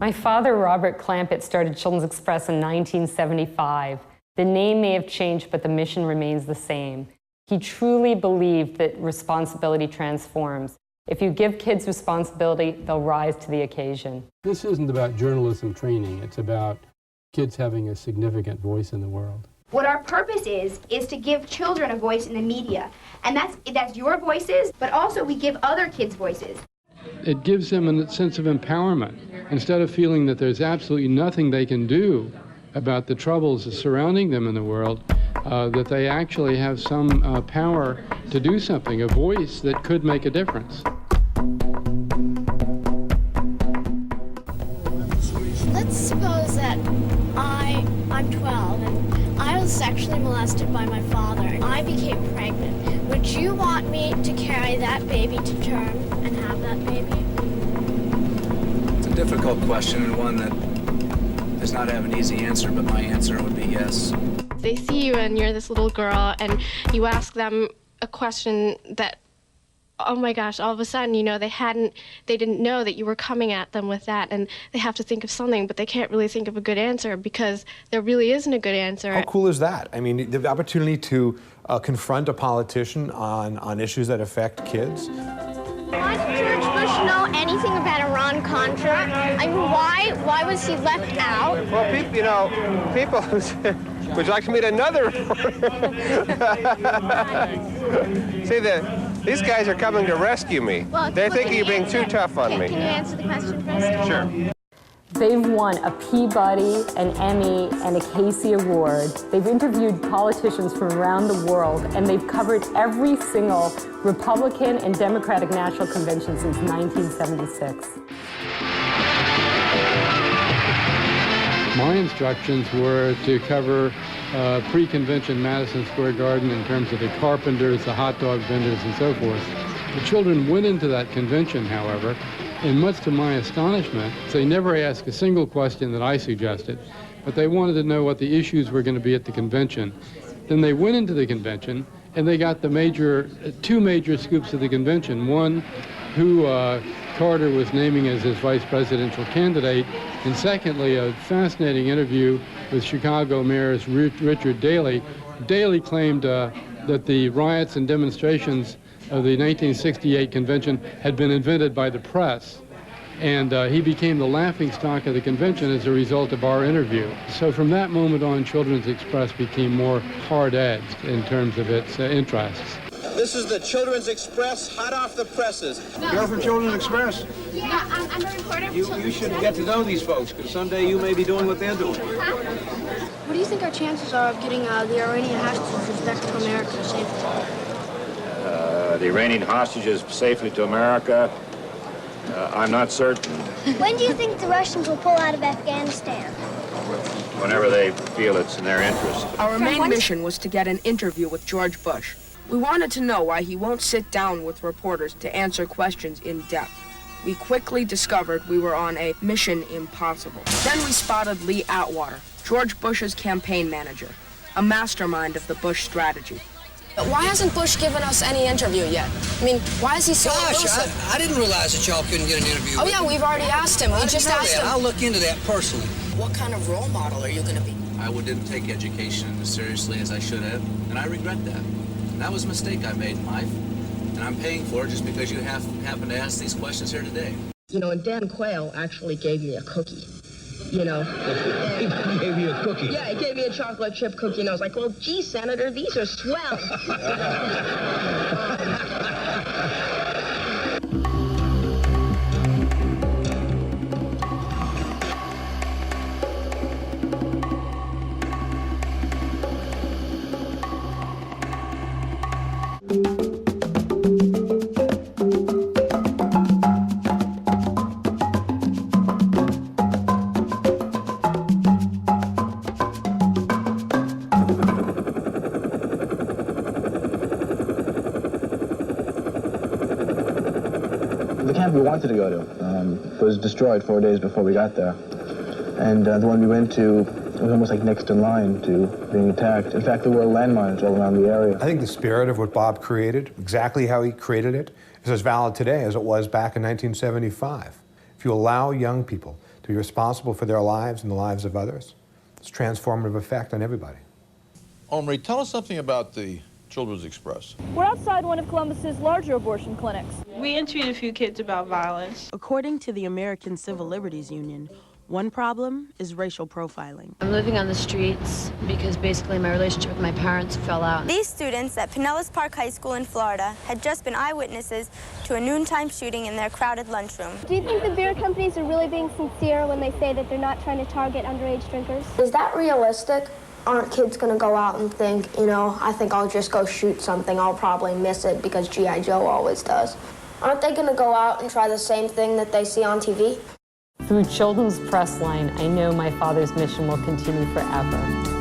My father, Robert Clampitt, started Children's Express in 1975. The name may have changed, but the mission remains the same. He truly believed that responsibility transforms. If you give kids responsibility, they'll rise to the occasion. This isn't about journalism training. It's about kids having a significant voice in the world. What our purpose is to give children a voice in the media. And that's your voices, but also we give other kids voices. It gives them a sense of empowerment. Instead of feeling that there's absolutely nothing they can do about the troubles surrounding them in the world, that they actually have some power to do something, a voice that could make a difference. Let's suppose that I'm 12 and I was sexually molested by my father and I became pregnant. Would you want me to carry that baby to term and have that baby? It's a difficult question and one that does not have an easy answer, but my answer would be yes. They see you and you're this little girl and you ask them a question that, oh my gosh, all of a sudden, you know, they didn't know that you were coming at them with that, and they have to think of something, but they can't really think of a good answer because there really isn't a good answer. How cool is that? I mean, the opportunity to confront a politician on issues that affect kids. Why did George Bush know anything about Iran-Contra? I mean, why was he left out? Well, people would you like to meet another? See, these guys are coming to rescue me. Well, they think you're being too tough on me. Can you answer the question first? Sure. They've won a Peabody, an Emmy, and a Casey Award. They've interviewed politicians from around the world, and they've covered every single Republican and Democratic National Convention since 1976. My instructions were to cover pre-convention Madison Square Garden in terms of the carpenters, the hot dog vendors, and so forth. The children went into that convention, however, and much to my astonishment, they never asked a single question that I suggested, but they wanted to know what the issues were going to be at the convention. Then they went into the convention, and they got the two major scoops of the convention. One, who Carter was naming as his vice presidential candidate, and secondly, a fascinating interview with Chicago Mayor Richard Daley. Daley claimed that the riots and demonstrations of the 1968 convention had been invented by the press, and he became the laughingstock of the convention as a result of our interview. So from that moment on, Children's Express became more hard-edged in terms of its interests. This is the Children's Express, hot off the presses. You're from Children's Express? Yeah, I'm a reporter. You should get to know these folks, because someday you may be doing what they're doing. What do you think our chances are of getting the Iranian hostages back to America safely? The Iranian hostages safely to America, I'm not certain. When do you think the Russians will pull out of Afghanistan? Whenever they feel it's in their interest. Our main mission was to get an interview with George Bush. We wanted to know why he won't sit down with reporters to answer questions in depth. We quickly discovered we were on a mission impossible. Then we spotted Lee Atwater, George Bush's campaign manager, a mastermind of the Bush strategy. Why hasn't Bush given us any interview yet? I mean, why is he so elusive? I didn't realize that y'all couldn't get an interview. Oh, yeah, we've already asked him. We just asked him. I'll look into that personally. What kind of role model are you going to be? I didn't take education as seriously as I should have, and I regret that. And that was a mistake I made in life, and I'm paying for it just because you happen to ask these questions here today. You know, and Dan Quayle actually gave me a cookie. You know. He gave you a cookie? Yeah, he gave me a chocolate chip cookie, and I was like, well, gee, Senator, these are swell. The camp we wanted to go to was destroyed 4 days before we got there. And the one we went to was almost like next in line to being attacked. In fact, there were landmines all around the area. I think the spirit of what Bob created, exactly how he created it, is as valid today as it was back in 1975. If you allow young people to be responsible for their lives and the lives of others. It's a transformative effect on everybody. Omri, tell us something about the Children's Express. We're outside one of Columbus's larger abortion clinics. We interviewed a few kids about violence. According to the American Civil Liberties Union, one problem is racial profiling. I'm living on the streets because basically my relationship with my parents fell out. These students at Pinellas Park High School in Florida had just been eyewitnesses to a noontime shooting in their crowded lunchroom. Do you think the beer companies are really being sincere when they say that they're not trying to target underage drinkers? Is that realistic? Aren't kids going to go out and think, you know, I think I'll just go shoot something, I'll probably miss it because G.I. Joe always does? Aren't they going to go out and try the same thing that they see on TV? Through Children's PressLine, I know my father's mission will continue forever.